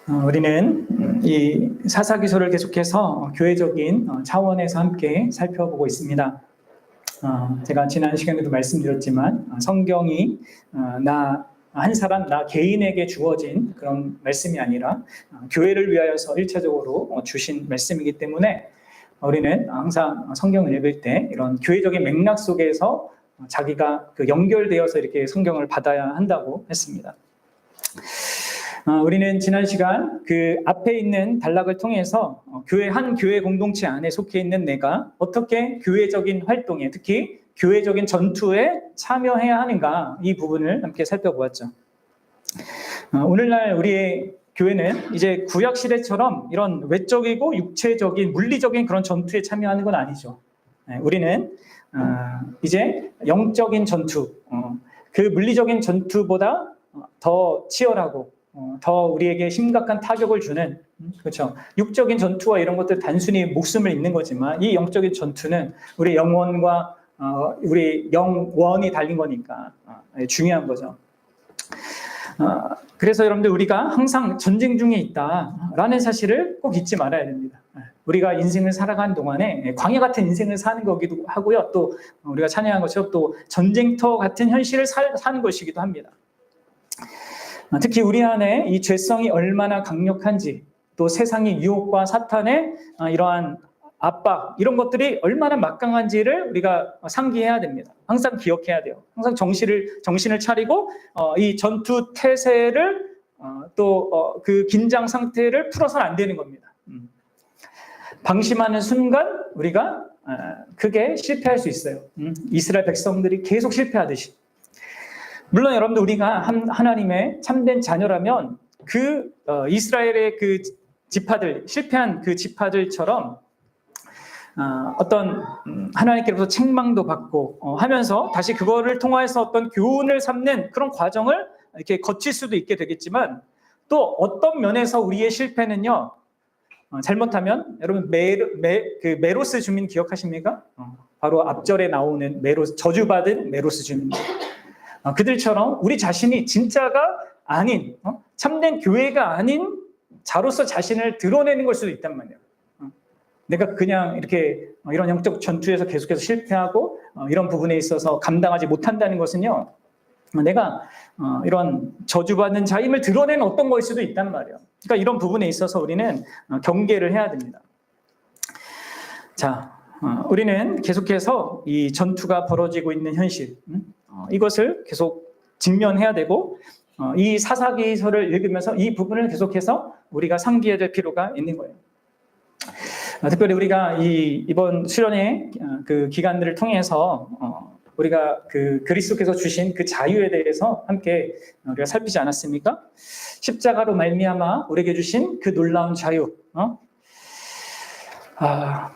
우리는 이 사사기서를 계속해서 교회적인 차원에서 함께 살펴보고 있습니다. 제가 지난 시간에도 말씀드렸지만 성경이 나 개인에게 주어진 그런 말씀이 아니라 교회를 위하여서 1차적으로 주신 말씀이기 때문에 우리는 항상 성경을 읽을 때 이런 교회적인 맥락 속에서 자기가 연결되어서 이렇게 성경을 받아야 한다고 했습니다. 우리는 지난 시간 그 앞에 있는 단락을 통해서 한 교회 공동체 안에 속해 있는 내가 어떻게 교회적인 활동에, 특히 교회적인 전투에 참여해야 하는가, 이 부분을 함께 살펴보았죠. 오늘날 우리의 교회는 이제 구약 시대처럼 이런 외적이고 육체적인 물리적인 그런 전투에 참여하는 건 아니죠. 우리는 이제 영적인 전투, 그 물리적인 전투보다 더 치열하고 더 우리에게 심각한 타격을 주는, 그렇죠. 육적인 전투와 이런 것들 단순히 목숨을 잃는 거지만 이 영적인 전투는 우리 영혼과 우리 영원이 달린 거니까 중요한 거죠. 그래서 여러분들 우리가 항상 전쟁 중에 있다라는 사실을 꼭 잊지 말아야 됩니다. 우리가 인생을 살아가는 동안에 광야 같은 인생을 사는 거기도 하고요. 또 우리가 찬양한 것처럼 또 전쟁터 같은 현실을 사는 것이기도 합니다. 특히 우리 안에 이 죄성이 얼마나 강력한지, 또 세상의 유혹과 사탄의 이러한 압박, 이런 것들이 얼마나 막강한지를 우리가 상기해야 됩니다. 항상 기억해야 돼요. 항상 정신을 차리고 이 전투 태세를 또 그 긴장 상태를 풀어서는 안 되는 겁니다. 방심하는 순간 우리가 크게 실패할 수 있어요. 이스라엘 백성들이 계속 실패하듯이. 물론 여러분들 우리가 하나님의 참된 자녀라면 그 이스라엘의 그 지파들, 실패한 그 지파들처럼 어떤 하나님께로부터 책망도 받고 하면서 다시 그거를 통해서 어떤 교훈을 삼는 그런 과정을 이렇게 거칠 수도 있게 되겠지만, 또 어떤 면에서 우리의 실패는요, 잘못하면 여러분 메로스 주민 기억하십니까? 바로 앞절에 나오는 저주받은 메로스 주민. 그들처럼 우리 자신이 진짜가 아닌, 참된 교회가 아닌 자로서 자신을 드러내는 걸 수도 있단 말이에요. 내가 그냥 이렇게 이런 영적 전투에서 계속해서 실패하고 이런 부분에 있어서 감당하지 못한다는 것은요, 내가 이런 저주받는 자임을 드러내는 어떤 거일 수도 있단 말이에요. 그러니까 이런 부분에 있어서 우리는 경계를 해야 됩니다. 자, 우리는 계속해서 이 전투가 벌어지고 있는 현실, 이것을 계속 직면해야 되고, 이 사사기서를 읽으면서 이 부분을 계속해서 우리가 상기해야 될 필요가 있는 거예요. 특별히 우리가 이번 수련회 그 기간들을 통해서 우리가 그 그리스도께서 주신 그 자유에 대해서 함께 우리가 살피지 않았습니까? 십자가로 말미암아 우리에게 주신 그 놀라운 자유,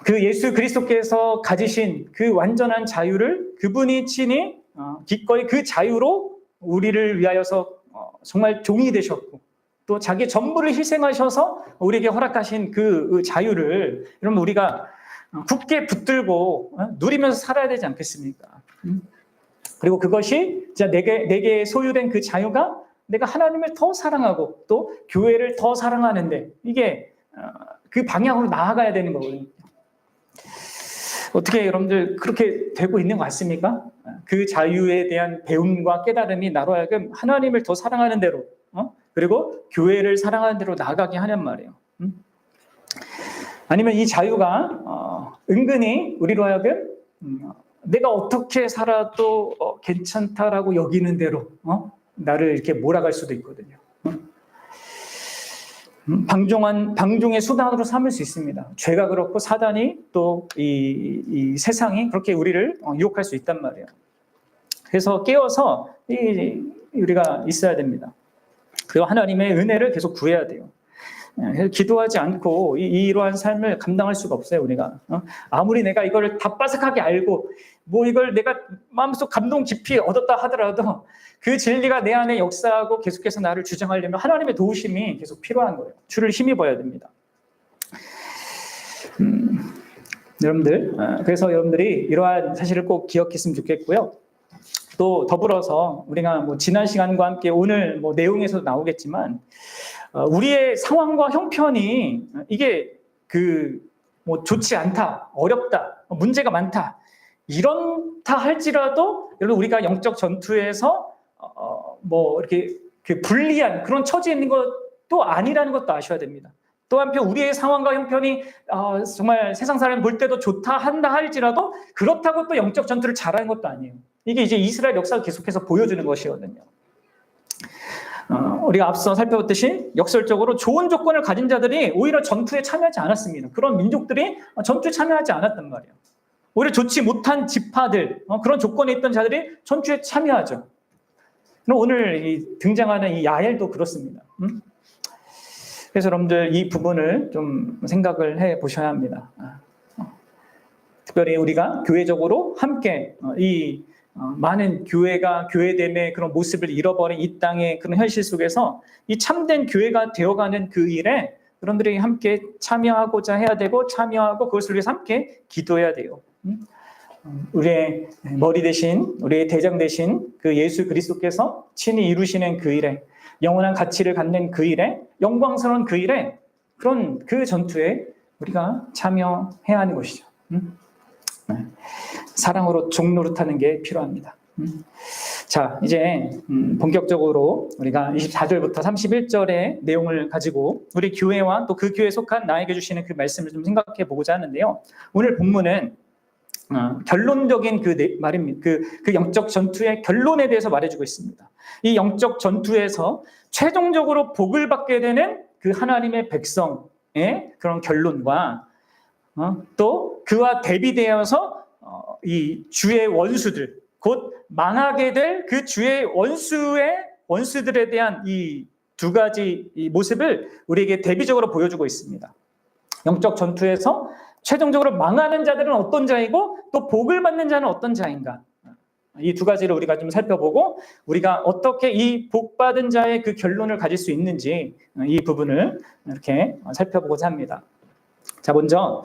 그 예수 그리스도께서 가지신 그 완전한 자유를 그분이 친히 기꺼이 그 자유로 우리를 위하여서 정말 종이 되셨고, 또 자기 전부를 희생하셔서 우리에게 허락하신 그 자유를 여러분 우리가 굳게 붙들고 누리면서 살아야 되지 않겠습니까? 그리고 그것이 진짜 내게 소유된 그 자유가 내가 하나님을 더 사랑하고 또 교회를 더 사랑하는데, 이게 그 방향으로 나아가야 되는 거거든요. 어떻게 여러분들 그렇게 되고 있는 것 같습니까? 그 자유에 대한 배움과 깨달음이 나로 하여금 하나님을 더 사랑하는 대로, 그리고 교회를 사랑하는 대로 나아가게 하냔 말이에요. 아니면 이 자유가 은근히 우리로 하여금 내가 어떻게 살아도 괜찮다라고 여기는 대로 나를 이렇게 몰아갈 수도 있거든요. 방종의 수단으로 삼을 수 있습니다. 죄가 그렇고 사단이 또 이 세상이 그렇게 우리를 유혹할 수 있단 말이에요. 그래서 깨어서 우리가 있어야 됩니다. 그리고 하나님의 은혜를 계속 구해야 돼요. 기도하지 않고 이러한 삶을 감당할 수가 없어요, 우리가. 아무리 내가 이걸 다 빠삭하게 알고 이걸 내가 마음속 감동 깊이 얻었다 하더라도 그 진리가 내 안에 역사하고 계속해서 나를 주장하려면 하나님의 도우심이 계속 필요한 거예요. 주를 힘입어야 됩니다. 여러분들, 그래서 여러분들이 이러한 사실을 꼭 기억했으면 좋겠고요. 또 더불어서 우리가 뭐 지난 시간과 함께 오늘 뭐 내용에서도 나오겠지만 우리의 상황과 형편이 이게 뭐 좋지 않다, 어렵다, 문제가 많다 이런다 할지라도 여러분 우리가 영적 전투에서 뭐 이렇게 불리한 그런 처지에 있는 것도 아니라는 것도 아셔야 됩니다. 또 한편 우리의 상황과 형편이 정말 세상 사람 볼 때도 좋다 한다 할지라도 그렇다고 또 영적 전투를 잘하는 것도 아니에요. 이게 이제 이스라엘 역사가 계속해서 보여주는 것이거든요. 우리가 앞서 살펴봤듯이 역설적으로 좋은 조건을 가진 자들이 오히려 전투에 참여하지 않았습니다. 그런 민족들이 전투에 참여하지 않았단 말이에요. 오히려 좋지 못한 지파들, 그런 조건에 있던 자들이 전투에 참여하죠. 그럼 오늘 등장하는 이 야엘도 그렇습니다. 그래서 여러분들 이 부분을 좀 생각을 해 보셔야 합니다. 특별히 우리가 교회적으로 함께 이 많은 교회가 교회됨의 그런 모습을 잃어버린 이 땅의 그런 현실 속에서 이 참된 교회가 되어가는 그 일에 여러분들이 함께 참여하고자 해야 되고 참여하고 그것을 위해서 함께 기도해야 돼요. 우리의 머리 대신 우리의 대장 대신 그 예수 그리스도께서 친히 이루시는 그 일에 영원한 가치를 갖는 그 일에 영광스러운 그 일에 그런 그 전투에 우리가 참여해야 하는 것이죠. 사랑으로 종노릇하는 게 필요합니다. 자, 이제 본격적으로 우리가 24절부터 31절의 내용을 가지고 우리 교회와 또 그 교회에 속한 나에게 주시는 그 말씀을 좀 생각해 보고자 하는데요. 오늘 본문은 결론적인 말입니다. 그 영적 전투의 결론에 대해서 말해주고 있습니다. 이 영적 전투에서 최종적으로 복을 받게 되는 그 하나님의 백성의 그런 결론과 또 그와 대비되어서 이 주의 원수들, 곧 망하게 될 그 주의 원수들에 대한 이 두 가지 이 모습을 우리에게 대비적으로 보여주고 있습니다. 영적 전투에서 최종적으로 망하는 자들은 어떤 자이고 또 복을 받는 자는 어떤 자인가, 이 두 가지를 우리가 좀 살펴보고 우리가 어떻게 이 복받은 자의 그 결론을 가질 수 있는지 이 부분을 이렇게 살펴보고자 합니다. 자, 먼저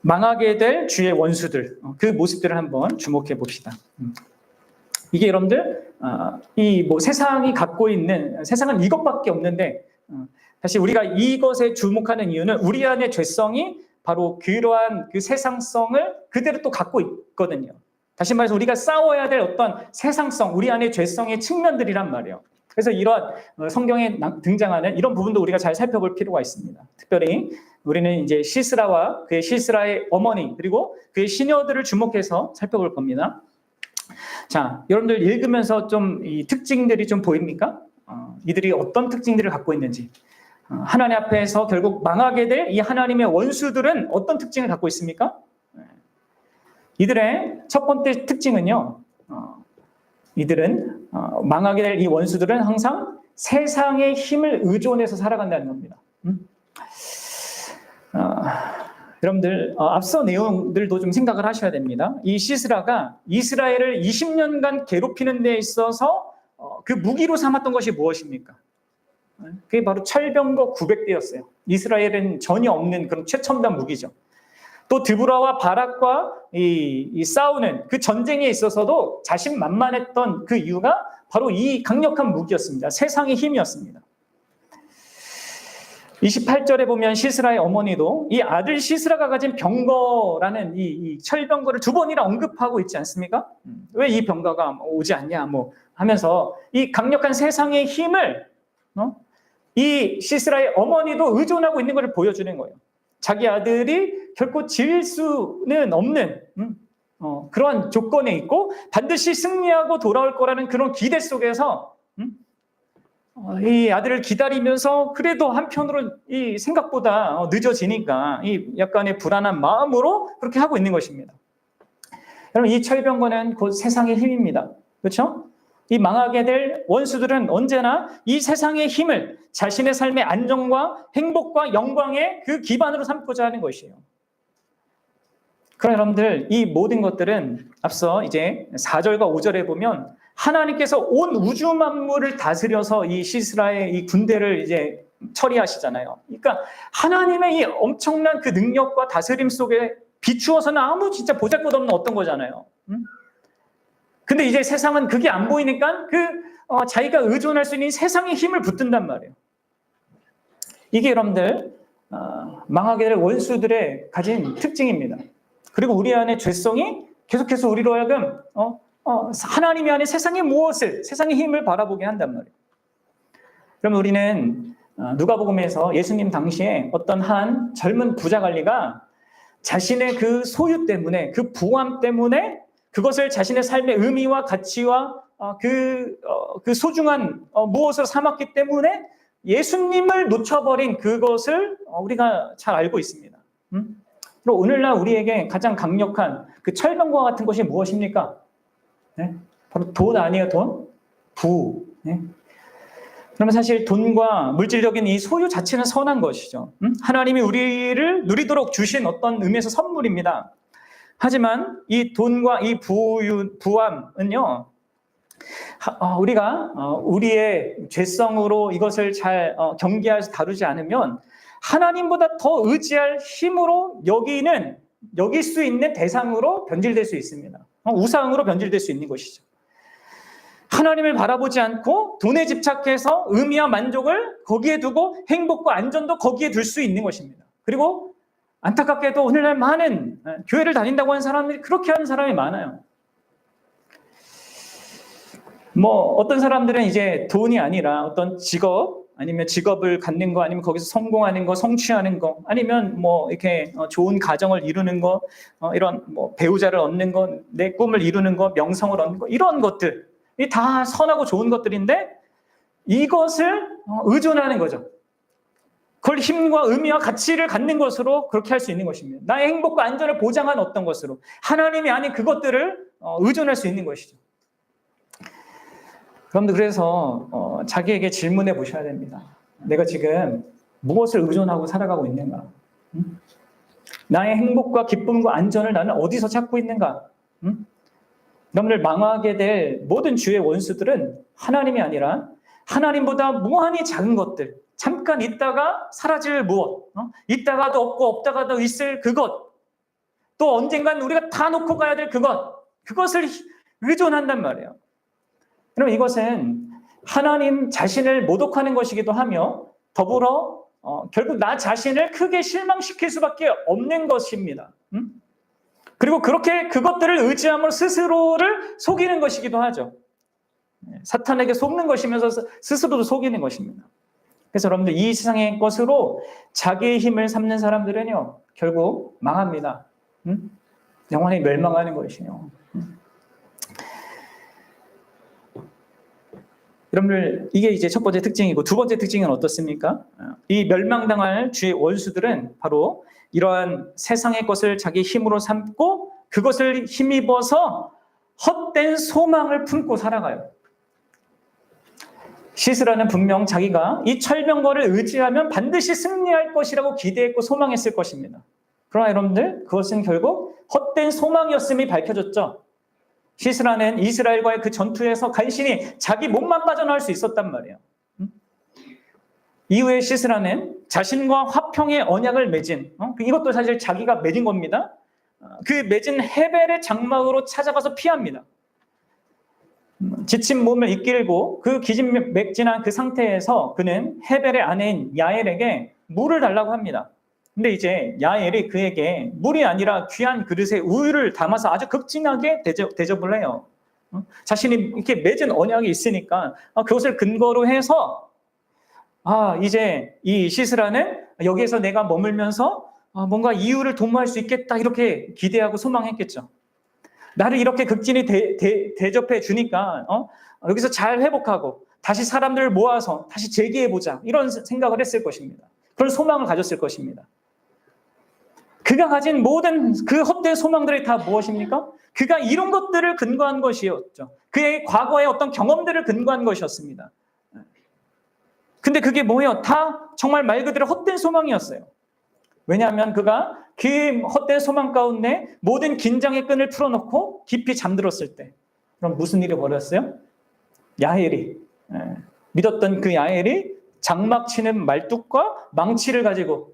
망하게 될 주의 원수들, 그 모습들을 한번 주목해 봅시다. 이게 여러분들 이 뭐 세상이 갖고 있는, 세상은 이것밖에 없는데 사실 우리가 이것에 주목하는 이유는 우리 안의 죄성이 바로 그러한 그 세상성을 그대로 또 갖고 있거든요. 다시 말해서 우리가 싸워야 될 어떤 세상성, 우리 안의 죄성의 측면들이란 말이에요. 그래서 이런 성경에 등장하는 이런 부분도 우리가 잘 살펴볼 필요가 있습니다. 특별히 우리는 이제 시스라와 그의 시스라의 어머니 그리고 그의 시녀들을 주목해서 살펴볼 겁니다. 자, 여러분들 읽으면서 좀 이 특징들이 좀 보입니까? 이들이 어떤 특징들을 갖고 있는지. 하나님 앞에서 결국 망하게 될 이 하나님의 원수들은 어떤 특징을 갖고 있습니까? 이들의 첫 번째 특징은요, 이들은 망하게 될 이 원수들은 항상 세상의 힘을 의존해서 살아간다는 겁니다. 여러분들 앞서 내용들도 좀 생각을 하셔야 됩니다. 이 시스라가 이스라엘을 20년간 괴롭히는 데 있어서 그 무기로 삼았던 것이 무엇입니까? 그게 바로 철병거 900대였어요. 이스라엘은 전혀 없는 그런 최첨단 무기죠. 또 드보라와 바락과 이 싸우는 그 전쟁에 있어서도 자신만만했던 그 이유가 바로 이 강력한 무기였습니다. 세상의 힘이었습니다. 28절에 보면 시스라의 어머니도 이 아들 시스라가 가진 병거라는 이 철병거를 두 번이나 언급하고 있지 않습니까? 왜 이 병거가 오지 않냐 뭐 하면서 이 강력한 세상의 힘을 이 시스라의 어머니도 의존하고 있는 것을 보여주는 거예요. 자기 아들이 결코 질 수는 없는 그런 조건에 있고 반드시 승리하고 돌아올 거라는 그런 기대 속에서 이 아들을 기다리면서 그래도 한편으로 이 생각보다 늦어지니까 이 약간의 불안한 마음으로 그렇게 하고 있는 것입니다. 여러분, 이 철병거는 곧 세상의 힘입니다. 그렇죠? 이 망하게 될 원수들은 언제나 이 세상의 힘을 자신의 삶의 안정과 행복과 영광의 그 기반으로 삼고자 하는 것이에요. 그럼 여러분들, 이 모든 것들은 앞서 이제 4절과 5절에 보면 하나님께서 온 우주 만물을 다스려서 이 시스라의 이 군대를 이제 처리하시잖아요. 그러니까 하나님의 이 엄청난 그 능력과 다스림 속에 비추어서는 아무 진짜 보잘것없는 어떤 거잖아요. 근데 이제 세상은 그게 안 보이니까 자기가 의존할 수 있는 세상의 힘을 붙든단 말이에요. 이게 여러분들 망하게 될 원수들의 가진 특징입니다. 그리고 우리 안에 죄성이 계속해서 우리로 하여금 하나님이 아닌 세상의 힘을 바라보게 한단 말이에요. 그럼 우리는 누가복음에서 예수님 당시에 어떤 한 젊은 부자 관리가 자신의 그 소유 때문에, 그 부함 때문에 그것을 자신의 삶의 의미와 가치와 그 소중한 무엇으로 삼았기 때문에 예수님을 놓쳐버린 그것을 우리가 잘 알고 있습니다. 그리고 오늘날 우리에게 가장 강력한 그 철병과 같은 것이 무엇입니까? 네? 바로 돈 아니에요, 돈? 부. 네? 그러면 사실 돈과 물질적인 이 소유 자체는 선한 것이죠. 하나님이 우리를 누리도록 주신 어떤 의미에서 선물입니다. 하지만 이 돈과 이 부함은요, 우리가 우리의 죄성으로 이것을 잘 경계해서 다루지 않으면 하나님보다 더 의지할 힘으로 여길 수 있는 대상으로 변질될 수 있습니다. 우상으로 변질될 수 있는 것이죠. 하나님을 바라보지 않고 돈에 집착해서 의미와 만족을 거기에 두고 행복과 안전도 거기에 둘 수 있는 것입니다. 그리고 안타깝게도 오늘날 많은 교회를 다닌다고 하는 사람들이 그렇게 하는 사람이 많아요. 어떤 사람들은 이제 돈이 아니라 어떤 직업, 아니면 직업을 갖는 거, 아니면 거기서 성공하는 거, 성취하는 거, 아니면 이렇게 좋은 가정을 이루는 거, 이런 배우자를 얻는 거, 내 꿈을 이루는 거, 명성을 얻는 거, 이런 것들. 이 다 선하고 좋은 것들인데 이것을 의존하는 거죠. 그걸 힘과 의미와 가치를 갖는 것으로 그렇게 할 수 있는 것입니다. 나의 행복과 안전을 보장하는 어떤 것으로 하나님이 아닌 그것들을 의존할 수 있는 것이죠. 그런데 그래서 자기에게 질문해 보셔야 됩니다. 내가 지금 무엇을 의존하고 살아가고 있는가? 나의 행복과 기쁨과 안전을 나는 어디서 찾고 있는가? 여러분들 망하게 될 모든 주의 원수들은 하나님이 아니라 하나님보다 무한히 작은 것들, 잠깐 있다가 사라질 무엇, 있다가도 없고 없다가도 있을 그것, 또 언젠간 우리가 다 놓고 가야 될 그것을 의존한단 말이에요. 그럼 이것은 하나님 자신을 모독하는 것이기도 하며 더불어 결국 나 자신을 크게 실망시킬 수밖에 없는 것입니다. 그리고 그렇게 그것들을 의지함으로 스스로를 속이는 것이기도 하죠. 사탄에게 속는 것이면서 스스로도 속이는 것입니다. 그래서 여러분들 이 세상의 것으로 자기의 힘을 삼는 사람들은요, 결국 망합니다. 영원히 멸망하는 것이에요. 여러분들 이게 이제 첫 번째 특징이고, 두 번째 특징은 어떻습니까? 이 멸망당할 주의 원수들은 바로 이러한 세상의 것을 자기 힘으로 삼고 그것을 힘입어서 헛된 소망을 품고 살아가요. 시스라는 분명 자기가 이 철병거를 의지하면 반드시 승리할 것이라고 기대했고 소망했을 것입니다. 그러나 여러분들 그것은 결국 헛된 소망이었음이 밝혀졌죠. 시스라는 이스라엘과의 그 전투에서 간신히 자기 몸만 빠져나올 수 있었단 말이에요. 이후에 시스라는 자신과 화평의 언약을 맺은, 이것도 사실 자기가 맺은 겁니다. 그 맺은 헤벨의 장막으로 찾아가서 피합니다. 지친 몸을 이끌고 그 기진맥진한 그 상태에서 그는 헤벨의 아내인 야엘에게 물을 달라고 합니다. 근데 이제 야엘이 그에게 물이 아니라 귀한 그릇에 우유를 담아서 아주 극진하게 대접을 해요. 자신이 이렇게 맺은 언약이 있으니까 그것을 근거로 해서 이제 이 시스라는 여기에서 내가 머물면서 뭔가 이유를 도모할 수 있겠다 이렇게 기대하고 소망했겠죠. 나를 이렇게 극진히 대접해 주니까 여기서 잘 회복하고 다시 사람들을 모아서 다시 재기해보자 이런 생각을 했을 것입니다. 그런 소망을 가졌을 것입니다. 그가 가진 모든 그 헛된 소망들이 다 무엇입니까? 그가 이룬 것들을 근거한 것이었죠. 그의 과거의 어떤 경험들을 근거한 것이었습니다. 근데 그게 뭐예요? 다 정말 말 그대로 헛된 소망이었어요. 왜냐하면 그가 그 헛된 소망 가운데 모든 긴장의 끈을 풀어놓고 깊이 잠들었을 때 그럼 무슨 일이 벌어졌어요? 야엘이 믿었던 그 야엘이 장막 치는 말뚝과 망치를 가지고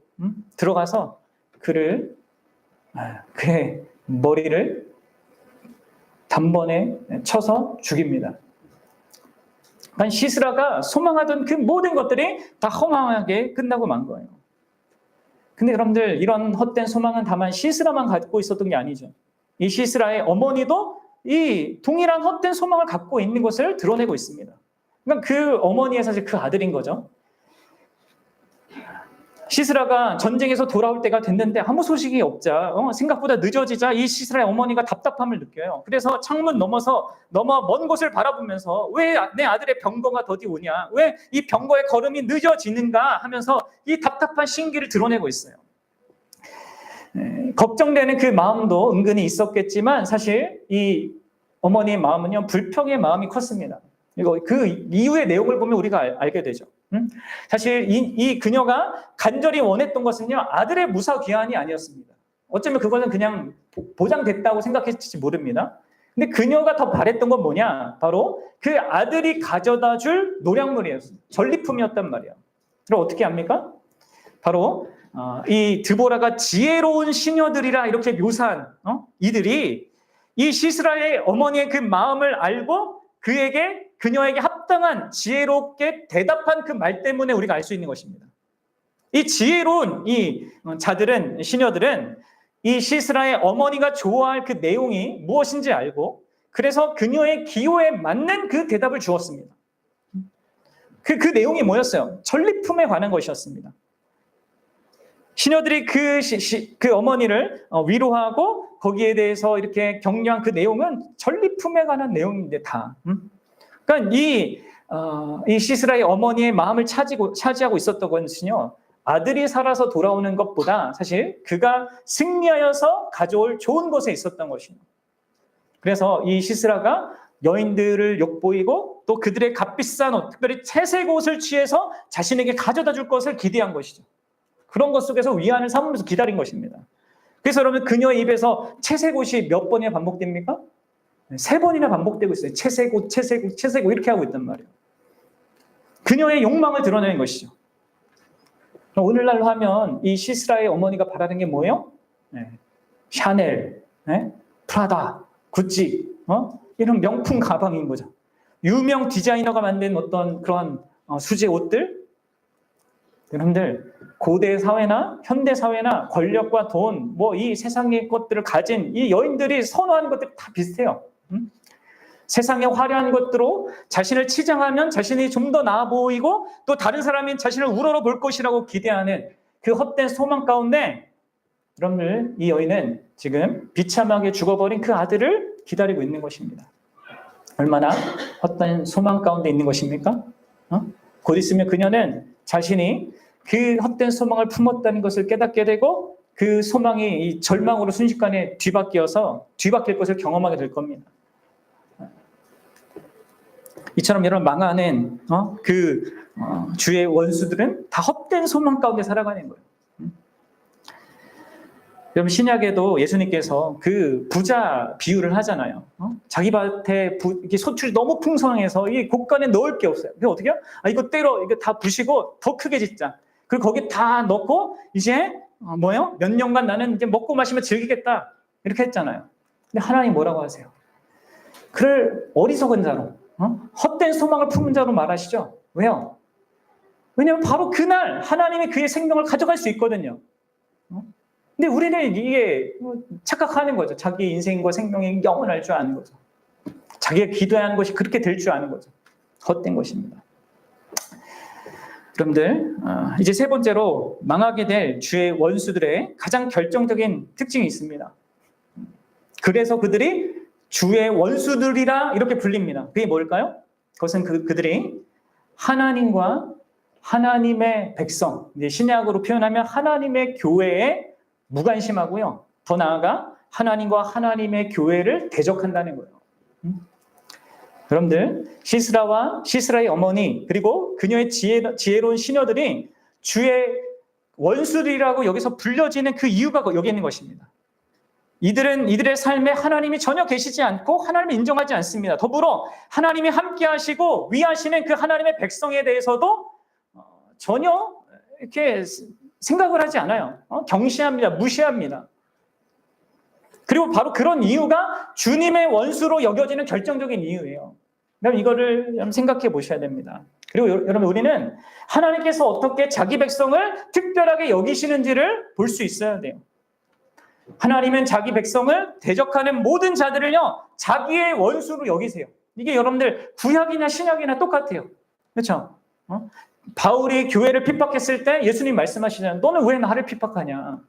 들어가서 그의 머리를 단번에 쳐서 죽입니다. 그러니까 시스라가 소망하던 그 모든 것들이 다 허망하게 끝나고 만 거예요. 근데 여러분들, 이런 헛된 소망은 다만 시스라만 갖고 있었던 게 아니죠. 이 시스라의 어머니도 이 동일한 헛된 소망을 갖고 있는 것을 드러내고 있습니다. 그러니까 그 어머니의 사실 그 아들인 거죠. 시스라가 전쟁에서 돌아올 때가 됐는데 아무 소식이 없자, 생각보다 늦어지자 이 시스라의 어머니가 답답함을 느껴요. 그래서 창문 넘어 먼 곳을 바라보면서 왜 내 아들의 병거가 더디 오냐, 왜 이 병거의 걸음이 늦어지는가 하면서 이 답답한 심기를 드러내고 있어요. 걱정되는 그 마음도 은근히 있었겠지만 사실 이 어머니의 마음은요, 불평의 마음이 컸습니다. 이거 그 이후의 내용을 보면 우리가 알게 되죠. 사실 이 그녀가 간절히 원했던 것은요, 아들의 무사 귀환이 아니었습니다. 어쩌면 그거는 그냥 보장됐다고 생각했을지 모릅니다. 근데 그녀가 더 바랬던 건 뭐냐? 바로 그 아들이 가져다 줄 노량물이었어요. 전리품이었단 말이에요. 그럼 어떻게 합니까? 바로 이 드보라가 지혜로운 시녀들이라 이렇게 묘사한 이들이 이 시스라의 어머니의 그 마음을 알고 그녀에게 합당한 지혜롭게 대답한 그 말 때문에 우리가 알 수 있는 것입니다. 이 지혜로운 이 자들은, 시녀들은 이 시스라의 어머니가 좋아할 그 내용이 무엇인지 알고 그래서 그녀의 기호에 맞는 그 대답을 주었습니다. 그 내용이 뭐였어요? 전리품에 관한 것이었습니다. 시녀들이 그 어머니를 위로하고 거기에 대해서 이렇게 격려한 그 내용은 전리품에 관한 내용인데 다. 그러니까 이 시스라의 어머니의 마음을 차지하고 있었던 것은요, 아들이 살아서 돌아오는 것보다 사실 그가 승리하여서 가져올 좋은 곳에 있었던 것이에요. 그래서 이 시스라가 여인들을 욕보이고 또 그들의 값비싼 옷, 특별히 채색 옷을 취해서 자신에게 가져다 줄 것을 기대한 것이죠. 그런 것 속에서 위안을 삼으면서 기다린 것입니다. 그래서 여러분, 그녀의 입에서 채색 옷이 몇 번이나 반복됩니까? 3번이나 반복되고 있어요. 채색 옷, 채색 옷, 채색 옷 이렇게 하고 있단 말이에요. 그녀의 욕망을 드러내는 것이죠. 오늘날로 하면 이 시스라의 어머니가 바라는 게 뭐예요? 샤넬, 프라다, 구찌, 이런 명품 가방인 거죠. 유명 디자이너가 만든 어떤 그런 수제 옷들. 여러분들, 고대 사회나 현대 사회나 권력과 돈, 이 세상의 것들을 가진 이 여인들이 선호하는 것들이 다 비슷해요. 세상의 화려한 것들로 자신을 치장하면 자신이 좀 더 나아 보이고 또 다른 사람이 자신을 우러러 볼 것이라고 기대하는 그 헛된 소망 가운데 여러분들, 이 여인은 지금 비참하게 죽어버린 그 아들을 기다리고 있는 것입니다. 얼마나 헛된 소망 가운데 있는 것입니까? 곧 있으면 그녀는 자신이 그 헛된 소망을 품었다는 것을 깨닫게 되고 그 소망이 이 절망으로 순식간에 뒤바뀔 것을 경험하게 될 겁니다. 이처럼 여러분, 망하는 주의 원수들은 다 헛된 소망 가운데 살아가는 거예요. 여러분, 신약에도 예수님께서 그 부자 비유를 하잖아요. 자기 밭에 소출이 너무 풍성해서 이 곳간에 넣을 게 없어요. 근데 어떻게 해요? 이거 다 부시고 더 크게 짓자. 그리고 거기 다 넣고 이제 몇 년간 나는 이제 먹고 마시며 즐기겠다. 이렇게 했잖아요. 근데 하나님 뭐라고 하세요? 그를 어리석은 자로, 헛된 소망을 품은 자로 말하시죠. 왜요? 왜냐하면 바로 그날 하나님이 그의 생명을 가져갈 수 있거든요. 근데 우리는 이게 착각하는 거죠. 자기 인생과 생명이 영원할 줄 아는 거죠. 자기가 기도하는 것이 그렇게 될 줄 아는 거죠. 헛된 것입니다. 여러분들, 이제 3번째로 망하게 될 주의 원수들의 가장 결정적인 특징이 있습니다. 그래서 그들이 주의 원수들이라 이렇게 불립니다. 그게 뭘까요? 그것은 그들이 하나님과 하나님의 백성, 신약으로 표현하면 하나님의 교회에 무관심하고요. 더 나아가 하나님과 하나님의 교회를 대적한다는 거예요. 여러분들, 시스라의 어머니 그리고 그녀의 지혜로운 시녀들이 주의 원수들이라고 여기서 불려지는 그 이유가 여기 있는 것입니다. 이들의 삶에 하나님이 전혀 계시지 않고 하나님을 인정하지 않습니다. 더불어 하나님이 함께 하시고 위하시는 그 하나님의 백성에 대해서도 전혀 이렇게 생각을 하지 않아요. 경시합니다. 무시합니다. 그리고 바로 그런 이유가 주님의 원수로 여겨지는 결정적인 이유예요. 여러분 이거를 여러분 생각해 보셔야 됩니다. 그리고 여러분 우리는 하나님께서 어떻게 자기 백성을 특별하게 여기시는지를 볼 수 있어야 돼요. 하나님은 자기 백성을 대적하는 모든 자들을요, 자기의 원수로 여기세요. 이게 여러분들 구약이나 신약이나 똑같아요. 그렇죠? 바울이 교회를 핍박했을 때 예수님 말씀하시잖아요. 너는 왜 나를 핍박하냐?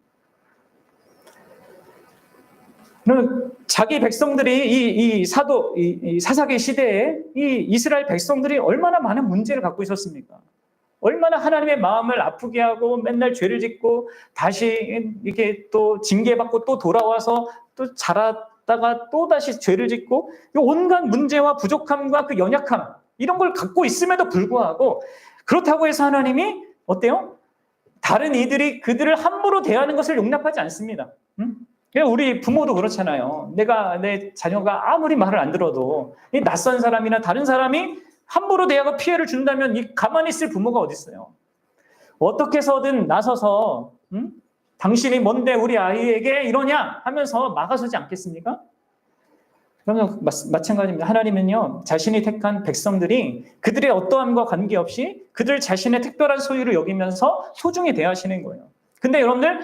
자기 백성들이 이 사사기 시대에 이 이스라엘 백성들이 얼마나 많은 문제를 갖고 있었습니까? 얼마나 하나님의 마음을 아프게 하고 맨날 죄를 짓고 다시 이렇게 또 징계받고 또 돌아와서 또 자랐다가 또 다시 죄를 짓고 온갖 문제와 부족함과 그 연약함 이런 걸 갖고 있음에도 불구하고 그렇다고 해서 하나님이 어때요? 다른 이들이 그들을 함부로 대하는 것을 용납하지 않습니다. 우리 부모도 그렇잖아요. 내 자녀가 아무리 말을 안 들어도 이 낯선 사람이나 다른 사람이 함부로 대하고 피해를 준다면 이 가만히 있을 부모가 어디 있어요? 어떻게 해서든 나서서 당신이 뭔데 우리 아이에게 이러냐 하면서 막아서지 않겠습니까? 그러면 마찬가지입니다. 하나님은요, 자신이 택한 백성들이 그들의 어떠함과 관계없이 그들 자신의 특별한 소유를 여기면서 소중히 대하시는 거예요. 근데 여러분들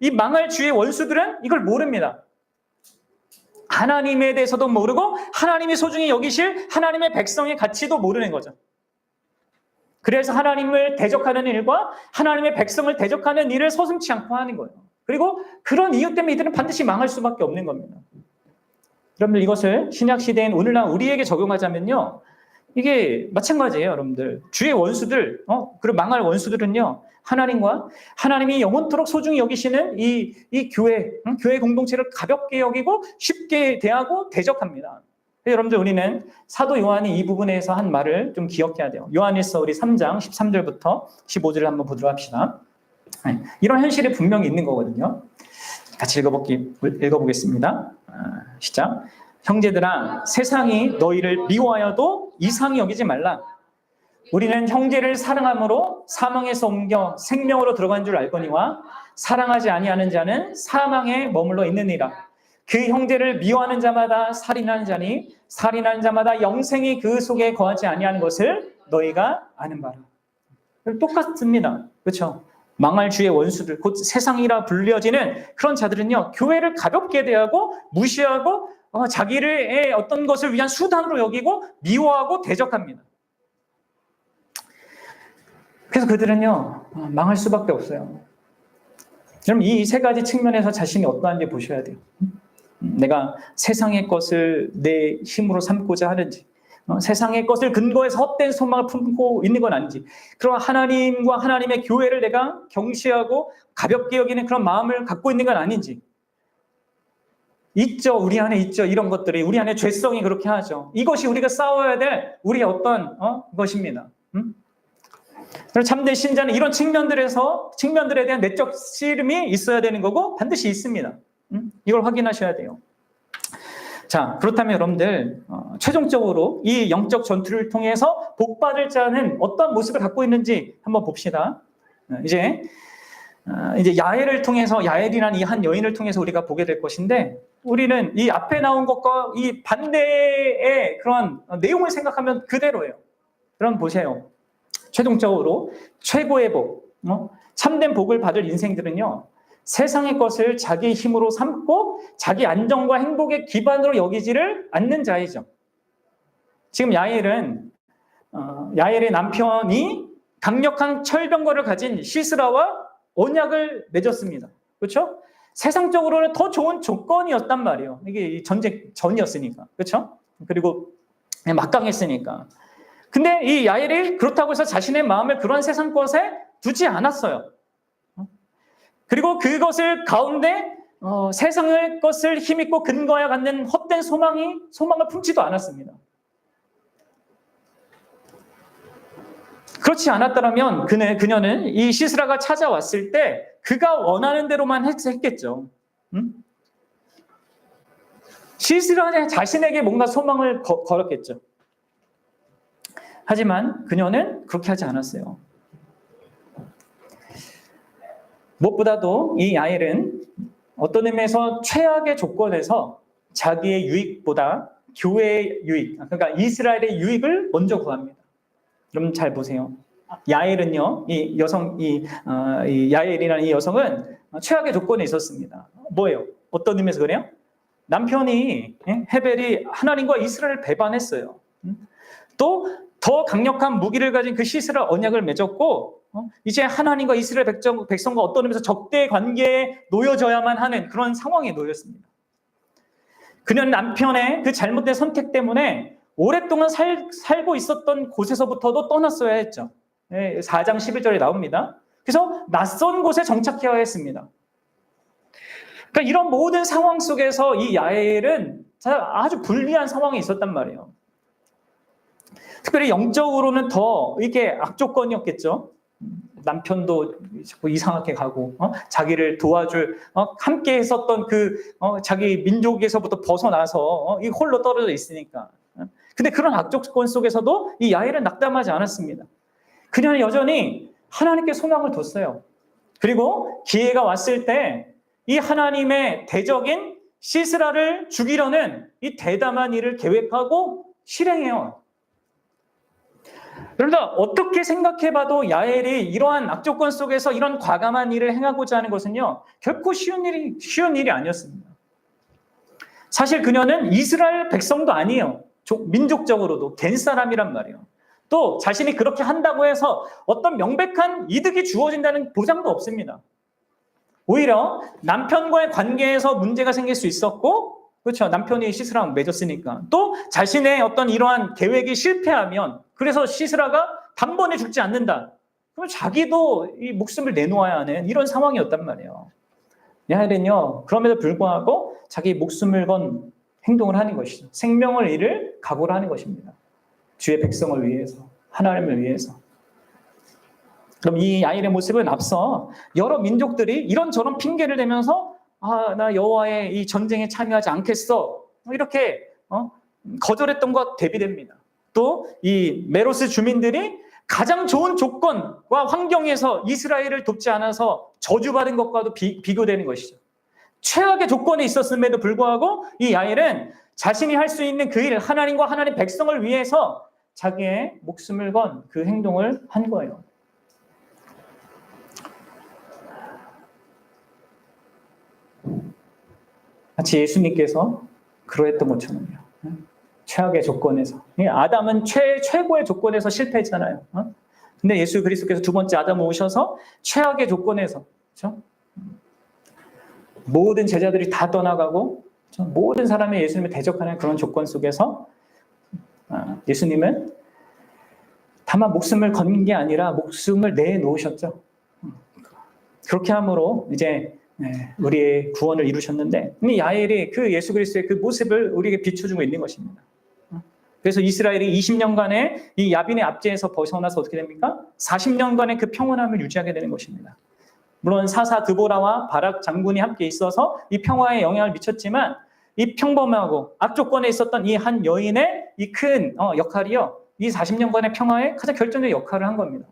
이 망할 주의 원수들은 이걸 모릅니다. 하나님에 대해서도 모르고 하나님이 소중히 여기실 하나님의 백성의 가치도 모르는 거죠. 그래서 하나님을 대적하는 일과 하나님의 백성을 대적하는 일을 서슴지 않고 하는 거예요. 그리고 그런 이유 때문에 이들은 반드시 망할 수밖에 없는 겁니다. 여러분들 이것을 신약시대인 오늘날 우리에게 적용하자면요. 이게 마찬가지예요, 여러분들. 주의 원수들, 그리고 망할 원수들은요. 하나님과 하나님이 영원토록 소중히 여기시는 이 교회 공동체를 가볍게 여기고 쉽게 대하고 대적합니다. 여러분들 우리는 사도 요한이 이 부분에서 한 말을 좀 기억해야 돼요. 요한일서 우리 3장 13절부터 15절을 한번 보도록 합시다. 이런 현실이 분명히 있는 거거든요. 같이 읽어보겠습니다. 시작. 형제들아, 세상이 너희를 미워하여도 이상히 여기지 말라. 우리는 형제를 사랑함으로 사망에서 옮겨 생명으로 들어간 줄 알거니와 사랑하지 아니하는 자는 사망에 머물러 있느니라. 그 형제를 미워하는 자마다 살인하는 자니 살인하는 자마다 영생이 그 속에 거하지 아니하는 것을 너희가 아는 바라. 똑같습니다. 그렇죠? 망할 주의 원수들, 곧 세상이라 불려지는 그런 자들은요, 교회를 가볍게 대하고 무시하고 자기의 어떤 것을 위한 수단으로 여기고 미워하고 대적합니다. 그래서 그들은요, 망할 수밖에 없어요. 그럼 이 세 가지 측면에서 자신이 어떠한지 보셔야 돼요. 내가 세상의 것을 내 힘으로 삼고자 하는지, 세상의 것을 근거해서 헛된 소망을 품고 있는 건 아닌지, 그럼 하나님과 하나님의 교회를 내가 경시하고 가볍게 여기는 그런 마음을 갖고 있는 건 아닌지, 있죠. 우리 안에 있죠. 이런 것들이 우리 안에 죄성이 그렇게 하죠. 이것이 우리가 싸워야 될 우리의 어떤 것입니다. 참된 신자는 이런 측면들에 대한 내적 씨름이 있어야 되는 거고 반드시 있습니다. 이걸 확인하셔야 돼요. 자, 그렇다면 여러분들 최종적으로 이 영적 전투를 통해서 복받을 자는 어떤 모습을 갖고 있는지 한번 봅시다. 이제 야엘을 통해서, 야엘이라는 이 한 여인을 통해서 우리가 보게 될 것인데, 우리는 이 앞에 나온 것과 이 반대의 그런 내용을 생각하면 그대로예요. 그럼 보세요. 최종적으로 최고의 복, 참된 복을 받을 인생들은요, 세상의 것을 자기 힘으로 삼고 자기 안정과 행복의 기반으로 여기지를 않는 자이죠. 지금 야엘의 남편이 강력한 철병거를 가진 시스라와 언약을 맺었습니다. 그렇죠? 세상적으로는 더 좋은 조건이었단 말이에요. 이게 전쟁 전이었으니까. 그렇죠? 그리고 막강했으니까. 근데 이 야엘이 그렇다고 해서 자신의 마음을 그런 세상 것에 두지 않았어요. 그리고 그것을 가운데 세상의 것을 힘있고 근거해 갖는 헛된 소망을 품지도 않았습니다. 그렇지 않았더라면 그녀는 이 시스라가 찾아왔을 때 그가 원하는 대로만 했겠죠. 시스라 자신에게 뭔가 소망을 걸었겠죠. 하지만 그녀는 그렇게 하지 않았어요. 무엇보다도 이 야엘은 어떤 의미에서 최악의 조건에서 자기의 유익보다 교회의 유익, 그러니까 이스라엘의 유익을 먼저 구합니다. 여러분 잘 보세요. 야엘은요, 이 여성, 이 야엘이라는 이 여성은 최악의 조건에 있었습니다. 뭐예요? 어떤 의미에서 그래요? 남편이, 헤벨이 하나님과 이스라엘을 배반했어요. 또 더 강력한 무기를 가진 그 시스라 언약을 맺었고, 이제 하나님과 이스라엘 백성과 어떤 의미에서 적대 관계에 놓여져야만 하는 그런 상황에 놓였습니다. 그녀는 남편의 그 잘못된 선택 때문에 오랫동안 살고 있었던 곳에서부터도 떠났어야 했죠. 4장 11절에 나옵니다. 그래서 낯선 곳에 정착해야 했습니다. 그러니까 이런 모든 상황 속에서 이 야엘은 아주 불리한 상황에 있었단 말이에요. 특별히 영적으로는 더 이게 악조건이었겠죠. 남편도 자꾸 이상하게 가고, 자기를 도와줄, 함께 했었던 자기 민족에서부터 벗어나서, 이 홀로 떨어져 있으니까. 근데 그런 악조건 속에서도 이 야엘은 낙담하지 않았습니다. 그녀는 여전히 하나님께 소망을 뒀어요. 그리고 기회가 왔을 때 이 하나님의 대적인 시스라를 죽이려는 이 대담한 일을 계획하고 실행해요. 그러니까 어떻게 생각해봐도 야엘이 이러한 악조건 속에서 이런 과감한 일을 행하고자 하는 것은요, 결코 쉬운 일이 아니었습니다. 사실 그녀는 이스라엘 백성도 아니에요. 민족적으로도 된 사람이란 말이에요. 또 자신이 그렇게 한다고 해서 어떤 명백한 이득이 주어진다는 보장도 없습니다. 오히려 남편과의 관계에서 문제가 생길 수 있었고, 그렇죠. 남편이 시스라랑 맺었으니까. 또 자신의 어떤 이러한 계획이 실패하면, 그래서 시스라가 단번에 죽지 않는다. 그럼 자기도 이 목숨을 내놓아야 하는 이런 상황이었단 말이에요. 야엘은요, 그럼에도 불구하고 자기 목숨을 건 행동을 하는 것이죠. 생명을 잃을 각오를 하는 것입니다. 주의 백성을 위해서, 하나님을 위해서. 그럼 이 야엘의 모습은 앞서 여러 민족들이 이런저런 핑계를 대면서 나 여호와의 이 전쟁에 참여하지 않겠어. 이렇게 거절했던 것과 대비됩니다. 또 이 메로스 주민들이 가장 좋은 조건과 환경에서 이스라엘을 돕지 않아서 저주받은 것과도 비교되는 것이죠. 최악의 조건에 있었음에도 불구하고 이 야엘은 자신이 할 수 있는 그 일, 하나님과 하나님 백성을 위해서 자기의 목숨을 건 그 행동을 한 거예요. 마치 예수님께서 그러했던 것처럼요. 최악의 조건에서. 아담은 최고의 조건에서 실패했잖아요. 근데 예수 그리스도께서 두 번째 아담을 오셔서 최악의 조건에서, 그렇죠? 모든 제자들이 다 떠나가고, 그렇죠? 모든 사람이 예수님을 대적하는 그런 조건 속에서 예수님은 다만 목숨을 건 게 아니라 목숨을 내놓으셨죠. 그렇게 함으로 이제 우리의 구원을 이루셨는데, 이 야엘이 그 예수 그리스도의 그 모습을 우리에게 비춰주고 있는 것입니다. 그래서 이스라엘이 20년간의 이 야빈의 압제에서 벗어나서 어떻게 됩니까? 40년간의 그 평온함을 유지하게 되는 것입니다. 물론 사사 드보라와 바락 장군이 함께 있어서 이 평화에 영향을 미쳤지만, 이 평범하고 악조건에 있었던 이 한 여인의 이 큰 역할이요, 이 40년간의 평화에 가장 결정적인 역할을 한 겁니다.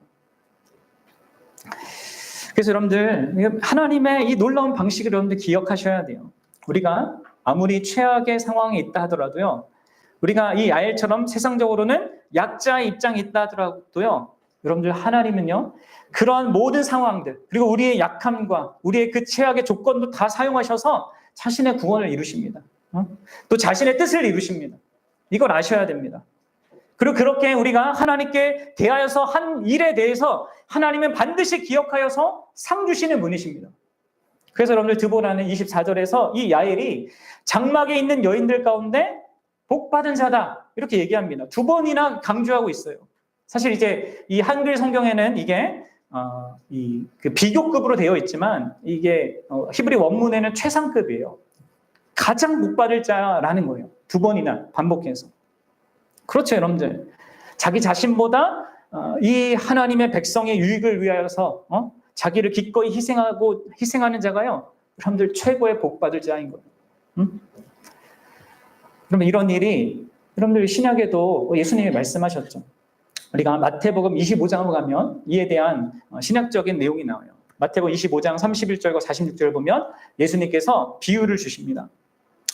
그래서 여러분들, 하나님의 이 놀라운 방식을 여러분들 기억하셔야 돼요. 우리가 아무리 최악의 상황에 있다 하더라도요, 우리가 이 야엘처럼 세상적으로는 약자의 입장에 있다 하더라도요, 여러분들 하나님은요, 그러한 모든 상황들, 그리고 우리의 약함과 우리의 그 최악의 조건도 다 사용하셔서 자신의 구원을 이루십니다. 또 자신의 뜻을 이루십니다. 이걸 아셔야 됩니다. 그리고 그렇게 우리가 하나님께 대하여서 한 일에 대해서 하나님은 반드시 기억하여서 상 주시는 분이십니다. 그래서 여러분들 드보라는 24절에서 이 야엘이 장막에 있는 여인들 가운데 복 받은 자다, 이렇게 얘기합니다. 두 번이나 강조하고 있어요. 사실 이제 이 한글 성경에는 이게 그 비교급으로 되어 있지만, 이게 히브리 원문에는 최상급이에요. 가장 복 받을 자라는 거예요. 두 번이나 반복해서. 그렇죠, 여러분들. 자기 자신보다 이 하나님의 백성의 유익을 위하여서 자기를 기꺼이 희생하는 자가요, 여러분들 최고의 복 받을 자인 거예요. 그러면 이런 일이 여러분들 신약에도 예수님이 말씀하셨죠. 우리가 마태복음 25장으로 가면 이에 대한 신약적인 내용이 나와요. 마태복음 25장 31절과 46절 보면 예수님께서 비유를 주십니다.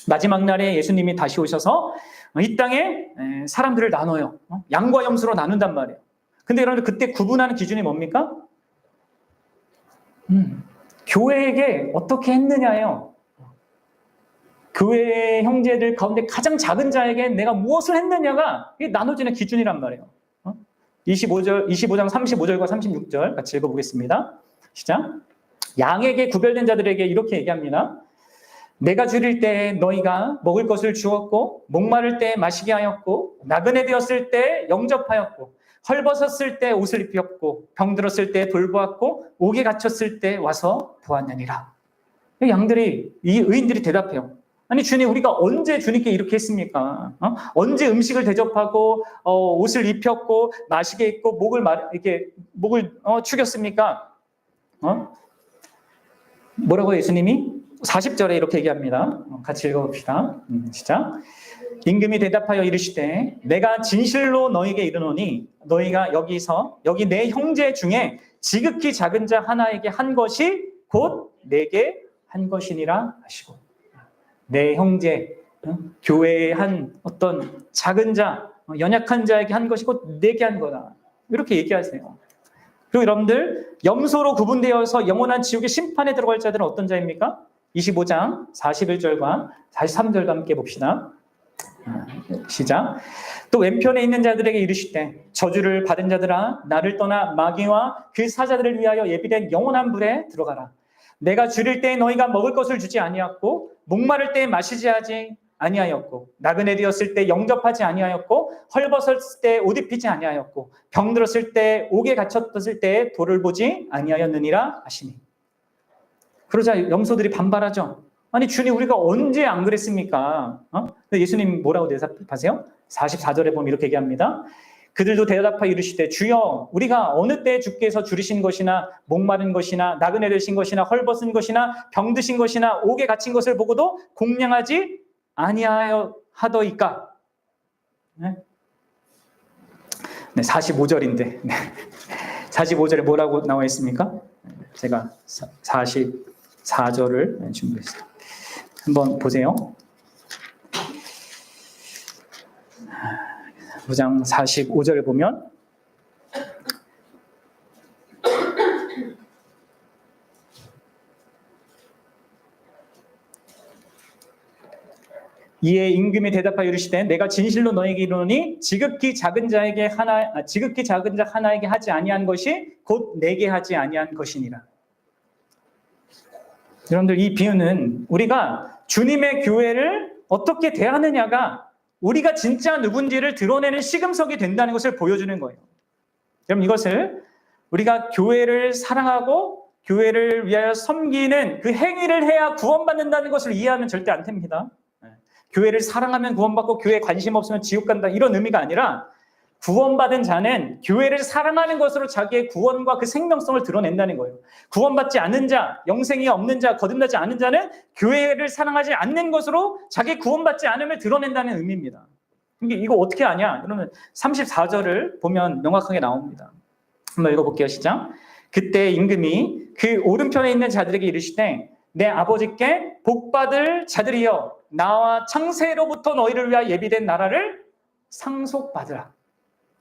마지막 날에 예수님이 다시 오셔서 이 땅에 사람들을 나눠요. 양과 염소로 나눈단 말이에요. 근데 여러분들 그때 구분하는 기준이 뭡니까? 교회에게 어떻게 했느냐예요. 교회 형제들 가운데 가장 작은 자에게 내가 무엇을 했느냐가 나눠지는 기준이란 말이에요. 25장 35절과 36절 같이 읽어보겠습니다. 시작. 양에게 구별된 자들에게 이렇게 얘기합니다. 내가 줄일 때 너희가 먹을 것을 주었고 목마를 때 마시게 하였고 나그네 되었을 때 영접하였고 헐벗었을 때 옷을 입혔고 병들었을 때 돌보았고 옥에 갇혔을 때 와서 보았느니라. 양들이 이 의인들이 대답해요. 아니 주님 우리가 언제 주님께 이렇게 했습니까? 언제 음식을 대접하고 옷을 입혔고 마시게 했고 목을 축였습니까? 뭐라고 예수님이 40절에 이렇게 얘기합니다. 같이 읽어봅시다. 시작. 임금이 대답하여 이르시되 내가 진실로 너희에게 이르노니 너희가 여기 내 형제 중에 지극히 작은 자 하나에게 한 것이 곧 내게 한 것이니라 하시고 내 형제 교회의 한 어떤 작은 자 연약한 자에게 한 것이 곧 내게 한 거다. 이렇게 얘기하세요. 그리고 여러분들 염소로 구분되어서 영원한 지옥의 심판에 들어갈 자들은 어떤 자입니까? 25장 41절과 43절과 함께 봅시다. 시작. 또 왼편에 있는 자들에게 이르시되 저주를 받은 자들아 나를 떠나 마귀와 그 사자들을 위하여 예비된 영원한 불에 들어가라. 내가 줄일 때 너희가 먹을 것을 주지 아니하였고 목마를 때 마시지 하지 아니하였고 나그네 되었을 때 영접하지 아니하였고 헐벗었을 때 옷 입히지 아니하였고 병들었을 때 옥에 갇혔을 때 돌을 보지 아니하였느니라 하시니. 그러자 염소들이 반발하죠. 아니 주님 우리가 언제 안 그랬습니까? 근데 예수님 뭐라고 대답하세요? 44절에 보면 이렇게 얘기합니다. 그들도 대답하여 이르시되 주여 우리가 어느 때 주께서 줄이신 것이나 목마른 것이나 나그네 되신 것이나 헐벗은 것이나 병드신 것이나 옥에 갇힌 것을 보고도 공양하지 아니하여 하더이까. 네, 45절인데 45절에 뭐라고 나와 있습니까? 제가 44절을 준비했어요. 한번 보세요. 9장 45절을 보면 이에 임금이 대답하여 이르시되 내가 진실로 너에게 이르노니 지극히 작은 자 하나에게 하지 아니한 것이 곧 내게 하지 아니한 것이니라. 여러분들 이 비유는 우리가 주님의 교회를 어떻게 대하느냐가 우리가 진짜 누군지를 드러내는 시금석이 된다는 것을 보여주는 거예요. 그럼 이것을 우리가 교회를 사랑하고 교회를 위하여 섬기는 그 행위를 해야 구원받는다는 것을 이해하면 절대 안 됩니다. 교회를 사랑하면 구원받고 교회에 관심 없으면 지옥 간다 이런 의미가 아니라 구원받은 자는 교회를 사랑하는 것으로 자기의 구원과 그 생명성을 드러낸다는 거예요. 구원받지 않은 자, 영생이 없는 자, 거듭나지 않은 자는 교회를 사랑하지 않는 것으로 자기 구원받지 않음을 드러낸다는 의미입니다. 이거 어떻게 아냐? 그러면 34절을 보면 명확하게 나옵니다. 한번 읽어볼게요. 시작. 그때 임금이 그 오른편에 있는 자들에게 이르시되 내 아버지께 복받을 자들이여 나와 창세로부터 너희를 위하여 예비된 나라를 상속받으라.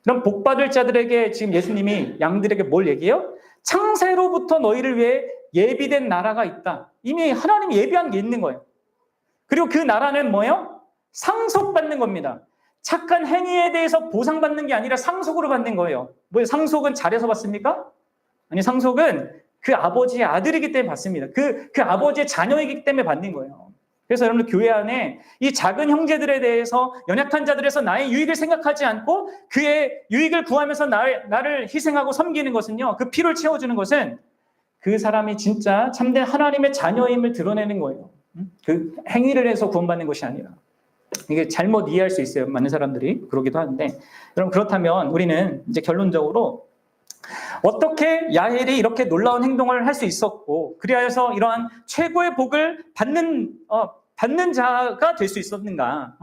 그럼 복받을 자들에게 지금 예수님이 양들에게 뭘 얘기해요? 창세로부터 너희를 위해 예비된 나라가 있다. 이미 하나님이 예비한 게 있는 거예요. 그리고 그 나라는 뭐예요? 상속받는 겁니다. 착한 행위에 대해서 보상받는 게 아니라 상속으로 받는 거예요. 뭐 상속은 잘해서 받습니까? 아니 상속은 그 아버지의 아들이기 때문에 받습니다. 그 아버지의 자녀이기 때문에 받는 거예요. 그래서 여러분들 교회 안에 이 작은 형제들에 대해서 연약한 자들에서 나의 유익을 생각하지 않고 그의 유익을 구하면서 나를 희생하고 섬기는 것은요. 그 피를 채워주는 것은 그 사람이 진짜 참된 하나님의 자녀임을 드러내는 거예요. 그 행위를 해서 구원받는 것이 아니라. 이게 잘못 이해할 수 있어요. 많은 사람들이 그러기도 하는데. 여러분 그렇다면 우리는 이제 결론적으로 어떻게 야헬이 이렇게 놀라운 행동을 할 수 있었고 그리하여서 이러한 최고의 복을 받는 자가 될 수 있었는가?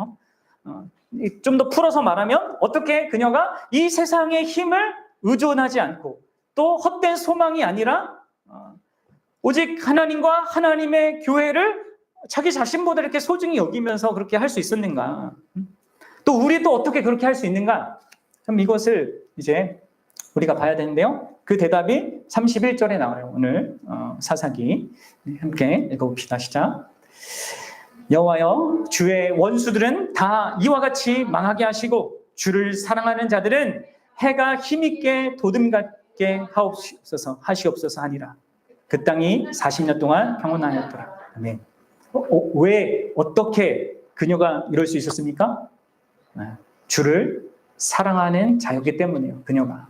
좀 더 풀어서 말하면 어떻게 그녀가 이 세상의 힘을 의존하지 않고 또 헛된 소망이 아니라 오직 하나님과 하나님의 교회를 자기 자신보다 이렇게 소중히 여기면서 그렇게 할 수 있었는가? 또 우리도 어떻게 그렇게 할 수 있는가? 그럼 이것을 이제 우리가 봐야 되는데요. 그 대답이 31절에 나와요. 오늘 사사기 함께 읽어봅시다. 시작. 여호와여, 주의 원수들은 다 이와 같이 망하게 하시고 주를 사랑하는 자들은 해가 힘있게 도듬같게 하시옵소서 하니라. 그 땅이 40년 동안 평온하였더라. 아멘. 왜 어떻게 그녀가 이럴 수 있었습니까? 주를 사랑하는 자였기 때문이에요. 그녀가.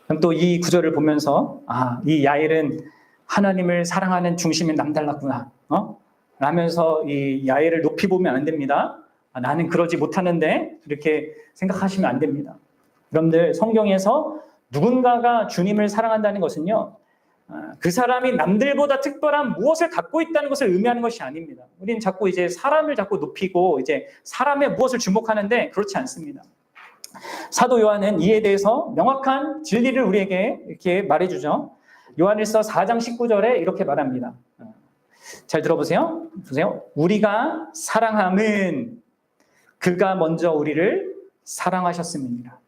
그럼 또 이 구절을 보면서 이 야엘은 하나님을 사랑하는 중심이 남달랐구나. 라면서 이 야엘을 높이 보면 안 됩니다. 나는 그러지 못하는데 이렇게 생각하시면 안 됩니다. 여러분들 성경에서 누군가가 주님을 사랑한다는 것은요. 그 사람이 남들보다 특별한 무엇을 갖고 있다는 것을 의미하는 것이 아닙니다. 우리는 자꾸 이제 사람을 자꾸 높이고 이제 사람의 무엇을 주목하는데 그렇지 않습니다. 사도 요한은 이에 대해서 명확한 진리를 우리에게 이렇게 말해주죠. 요한일서 4장 19절에 이렇게 말합니다. 잘 들어보세요. 보세요. 우리가 사랑함은 그가 먼저 우리를 사랑하셨음이니라.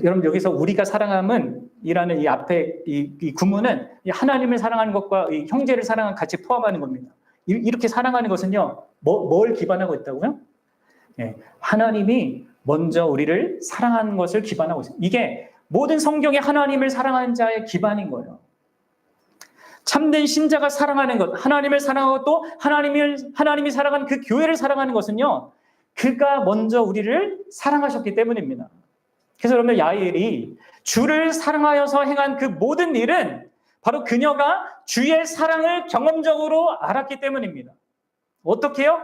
여러분 여기서 우리가 사랑함은 이라는 이 앞에 이 구문은 하나님을 사랑하는 것과 이 형제를 사랑하는 같이 포함하는 겁니다. 이렇게 사랑하는 것은요. 뭘 기반하고 있다고요? 하나님이 먼저 우리를 사랑하는 것을 기반하고 있어요. 이게 모든 성경의 하나님을 사랑하는 자의 기반인 거예요. 참된 신자가 사랑하는 것, 하나님을 사랑하고 또 하나님이 사랑하는 그 교회를 사랑하는 것은요. 그가 먼저 우리를 사랑하셨기 때문입니다. 그래서 여러분 야엘이 주를 사랑하여서 행한 그 모든 일은 바로 그녀가 주의 사랑을 경험적으로 알았기 때문입니다. 어떻게요?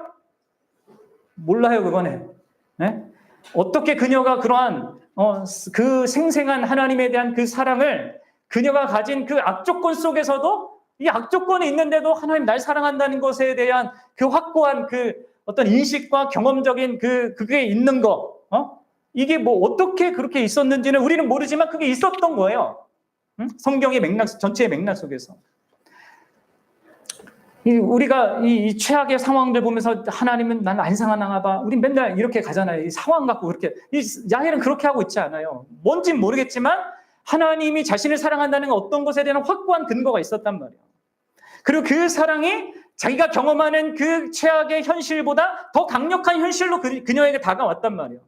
몰라요, 그거는. 네? 어떻게 그녀가 그러한 그 생생한 하나님에 대한 그 사랑을 그녀가 가진 그 악조건 속에서도 이 악조건이 있는데도 하나님 날 사랑한다는 것에 대한 그 확고한 그 어떤 인식과 경험적인 그게 있는 거, 이게 뭐 어떻게 그렇게 있었는지는 우리는 모르지만 그게 있었던 거예요. 성경의 맥락, 전체의 맥락 속에서. 우리가 이 최악의 상황들 보면서 하나님은 난 안 사랑하나 봐. 우리 맨날 이렇게 가잖아요. 이 상황 갖고 그렇게. 이 야엘은 그렇게 하고 있지 않아요. 뭔진 모르겠지만 하나님이 자신을 사랑한다는 어떤 것에 대한 확고한 근거가 있었단 말이에요. 그리고 그 사랑이 자기가 경험하는 그 최악의 현실보다 더 강력한 현실로 그녀에게 다가왔단 말이에요.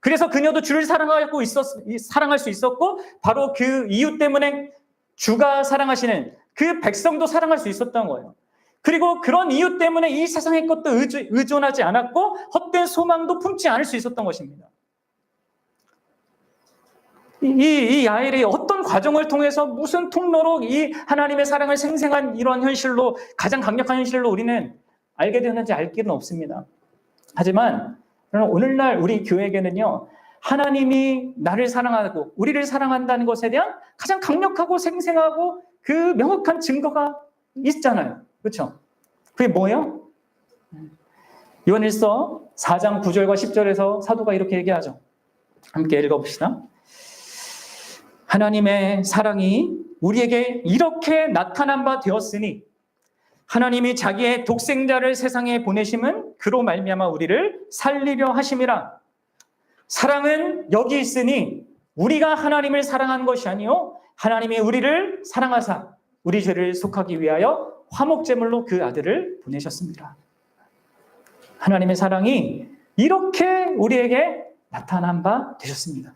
그래서 그녀도 주를 사랑할 수 있었고 바로 그 이유 때문에 주가 사랑하시는 그 백성도 사랑할 수 있었던 거예요. 그리고 그런 이유 때문에 이 세상의 것도 의존하지 않았고 헛된 소망도 품지 않을 수 있었던 것입니다. 이 야엘이 어떤 과정을 통해서 무슨 통로로 이 하나님의 사랑을 생생한 이런 현실로 가장 강력한 현실로 우리는 알게 되었는지 알 길은 없습니다. 하지만 오늘날 우리 교회에게는요. 하나님이 나를 사랑하고 우리를 사랑한다는 것에 대한 가장 강력하고 생생하고 그 명확한 증거가 있잖아요. 그렇죠? 그게 뭐예요? 요한일서 4장 9절과 10절에서 사도가 이렇게 얘기하죠. 함께 읽어봅시다. 하나님의 사랑이 우리에게 이렇게 나타난 바 되었으니 하나님이 자기의 독생자를 세상에 보내심은 그로 말미암아 우리를 살리려 하심이라. 사랑은 여기 있으니 우리가 하나님을 사랑한 것이 아니요 하나님이 우리를 사랑하사 우리 죄를 속하기 위하여 화목제물로 그 아들을 보내셨습니다. 하나님의 사랑이 이렇게 우리에게 나타난 바 되셨습니다.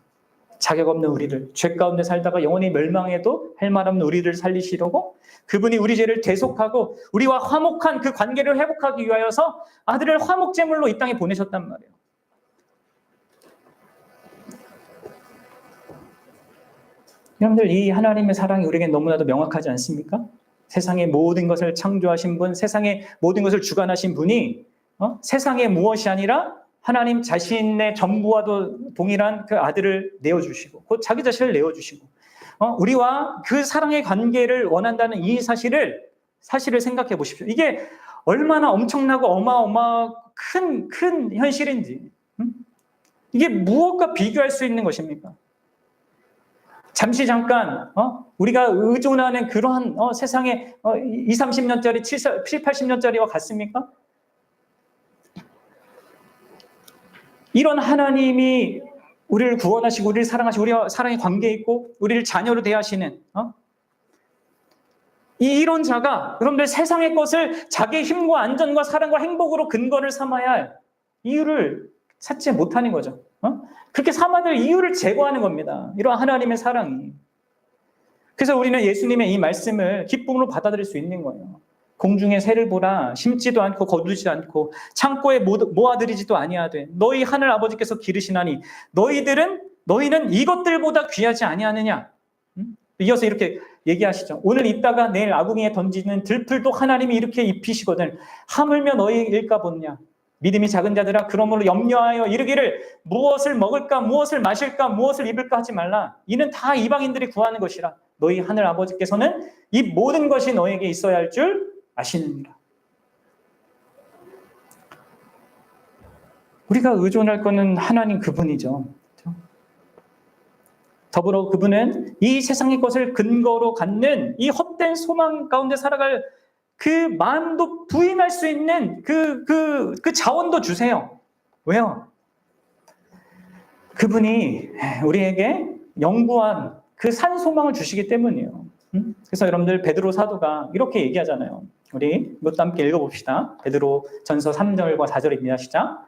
자격 없는 우리를, 죄 가운데 살다가 영원히 멸망해도 할 말 없는 우리를 살리시려고 그분이 우리 죄를 대속하고 우리와 화목한 그 관계를 회복하기 위하여서 아들을 화목제물로 이 땅에 보내셨단 말이에요. 여러분들 이 하나님의 사랑이 우리에게 너무나도 명확하지 않습니까? 세상의 모든 것을 창조하신 분, 세상의 모든 것을 주관하신 분이 세상의 무엇이 아니라 하나님 자신의 전부와도 동일한 그 아들을 내어주시고 곧 자기 자신을 내어주시고 우리와 그 사랑의 관계를 원한다는 이 사실을 생각해 보십시오. 이게 얼마나 엄청나고 큰 현실인지 이게 무엇과 비교할 수 있는 것입니까? 잠시 잠깐 우리가 의존하는 그러한 세상의 2, 30년짜리, 7, 80년짜리와 같습니까? 이런 하나님이 우리를 구원하시고 우리를 사랑하시고 우리와 사랑의 관계에 있고 우리를 자녀로 대하시는 이런 자가 여러분들 세상의 것을 자기의 힘과 안전과 사랑과 행복으로 근거를 삼아야 할 이유를 찾지 못하는 거죠. 그렇게 삼아야 될 이유를 제거하는 겁니다. 이런 하나님의 사랑이. 그래서 우리는 예수님의 이 말씀을 기쁨으로 받아들일 수 있는 거예요. 공중의 새를 보라, 심지도 않고 거두지도 않고 창고에 모아들이지도 아니하되 너희 하늘 아버지께서 기르시나니 너희는 이것들보다 귀하지 아니하느냐. 이어서 이렇게 얘기하시죠. 오늘 있다가 내일 아궁이에 던지는 들풀도 하나님이 이렇게 입히시거든. 하물며 너희일까 보냐. 믿음이 작은 자들아 그러므로 염려하여 이르기를 무엇을 먹을까 무엇을 마실까 무엇을 입을까 하지 말라. 이는 다 이방인들이 구하는 것이라. 너희 하늘 아버지께서는 이 모든 것이 너에게 있어야 할 줄 아시느니라. 우리가 의존할 것은 하나님 그분이죠. 더불어 그분은 이 세상의 것을 근거로 갖는 이 헛된 소망 가운데 살아갈 그 마음도 부인할 수 있는 그 자원도 주세요. 왜요? 그분이 우리에게 영구한 그 산 소망을 주시기 때문이에요. 그래서 여러분들 베드로 사도가 이렇게 얘기하잖아요. 우리 이것도 함께 읽어봅시다. 베드로 전서 3절과 4절입니다. 시작.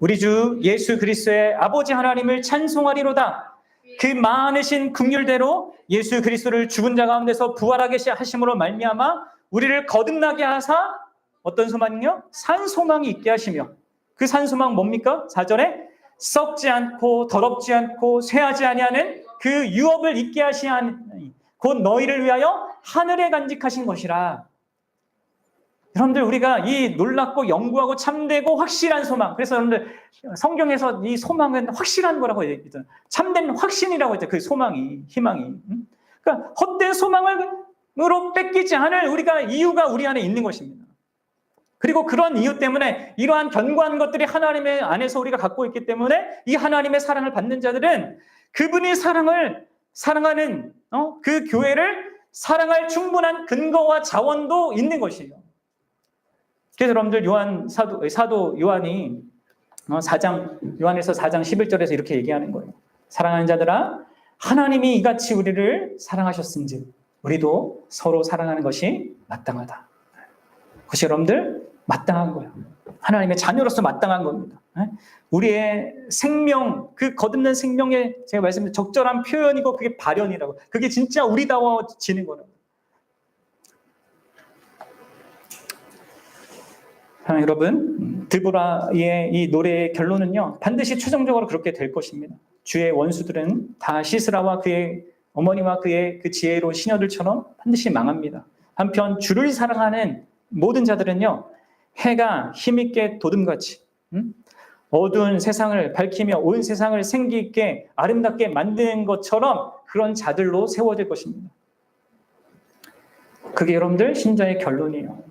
우리 주 예수 그리스도의 아버지 하나님을 찬송하리로다. 그 많으신 긍휼대로 예수 그리스도를 죽은 자 가운데서 부활하게 하심으로 말미암아 우리를 거듭나게 하사 어떤 소망이요? 산 소망이 있게 하시며 그 산 소망 뭡니까? 4절에 썩지 않고 더럽지 않고 쇠하지 아니하는 그 유업을 있게 하시니 곧 너희를 위하여 하늘에 간직하신 것이라. 여러분들 우리가 이 놀랍고 영구하고 참되고 확실한 소망. 그래서 여러분들 성경에서 이 소망은 확실한 거라고 얘기했잖아요. 참된 확신이라고 했죠. 그 소망이, 희망이. 그러니까 헛된 소망으로 뺏기지 않을 우리가 이유가 우리 안에 있는 것입니다. 그리고 그런 이유 때문에 이러한 견고한 것들이 하나님의 안에서 우리가 갖고 있기 때문에 이 하나님의 사랑을 받는 자들은 그분이 사랑하는 그 교회를 사랑할 충분한 근거와 자원도 있는 것이에요. 그래서 여러분들 사도 요한이 요한에서 4장 11절에서 이렇게 얘기하는 거예요. 사랑하는 자들아 하나님이 이같이 우리를 사랑하셨은즉 우리도 서로 사랑하는 것이 마땅하다. 그것이 여러분들 마땅한 거예요. 하나님의 자녀로서 마땅한 겁니다. 우리의 생명, 그 거듭난 생명의 제가 말씀드린 적절한 표현이고 그게 발현이라고. 그게 진짜 우리다워지는 거라고. 사랑하는 여러분, 드보라의 이 노래의 결론은요, 반드시 최종적으로 그렇게 될 것입니다. 주의 원수들은 다 시스라와 그의 어머니와 그의 그 지혜로운 시녀들처럼 반드시 망합니다. 한편 주를 사랑하는 모든 자들은요, 해가 힘있게 돋음같이 어두운 세상을 밝히며 온 세상을 생기 있게 아름답게 만드는 것처럼 그런 자들로 세워질 것입니다. 그게 여러분들 신자의 결론이에요.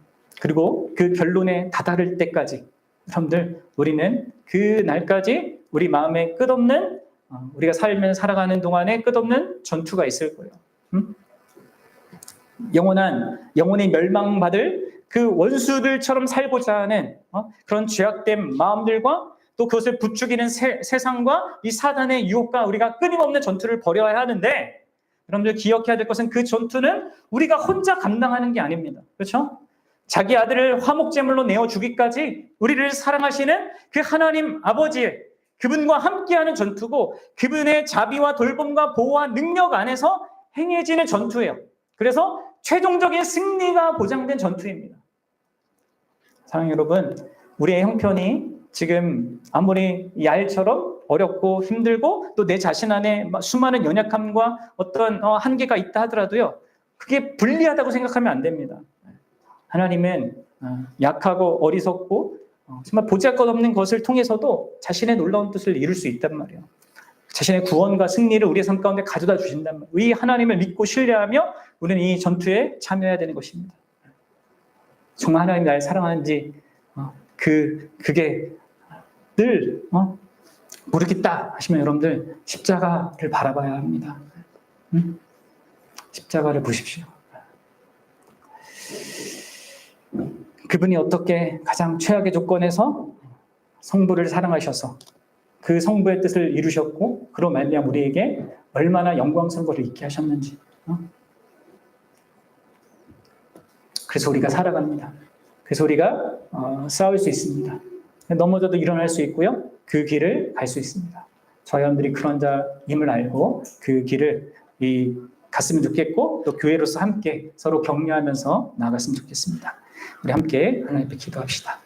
그리고 그 결론에 다다를 때까지 여러분들 우리는 그 날까지 우리 마음에 끝없는 우리가 살아가는 동안에 끝없는 전투가 있을 거예요. 영혼이 멸망받을 그 원수들처럼 살고자 하는 그런 죄악된 마음들과 또 그것을 부추기는 세상과 이 사단의 유혹과 우리가 끊임없는 전투를 벌여야 하는데 여러분들 기억해야 될 것은 그 전투는 우리가 혼자 감당하는 게 아닙니다. 그렇죠? 자기 아들을 화목제물로 내어주기까지 우리를 사랑하시는 그 하나님 아버지의 그분과 함께하는 전투고 그분의 자비와 돌봄과 보호와 능력 안에서 행해지는 전투예요. 그래서 최종적인 승리가 보장된 전투입니다. 사랑하는 여러분, 우리의 형편이 지금 아무리 이 알처럼 어렵고 힘들고 또 내 자신 안에 수많은 연약함과 어떤 한계가 있다 하더라도요. 그게 불리하다고 생각하면 안 됩니다. 하나님은 약하고 어리석고 정말 보잘것없는 것을 통해서도 자신의 놀라운 뜻을 이룰 수 있단 말이에요. 자신의 구원과 승리를 우리의 삶 가운데 가져다 주신단 말이에요. 이 하나님을 믿고 신뢰하며 우리는 이 전투에 참여해야 되는 것입니다. 정말 하나님이 나를 사랑하는지 그게 늘 모르겠다 하시면 여러분들 십자가를 바라봐야 합니다. 십자가를 보십시오. 그분이 어떻게 가장 최악의 조건에서 성부를 사랑하셔서 그 성부의 뜻을 이루셨고 그로 말미암아 우리에게 얼마나 영광스러운 것을 있게 하셨는지. 그래서 우리가 살아갑니다. 그래서 우리가 싸울 수 있습니다. 넘어져도 일어날 수 있고요. 그 길을 갈 수 있습니다. 저희 여러분들이 그런 자임을 알고 그 길을 갔으면 좋겠고 또 교회로서 함께 서로 격려하면서 나아갔으면 좋겠습니다. 우리 함께 하나님 앞에 기도합시다.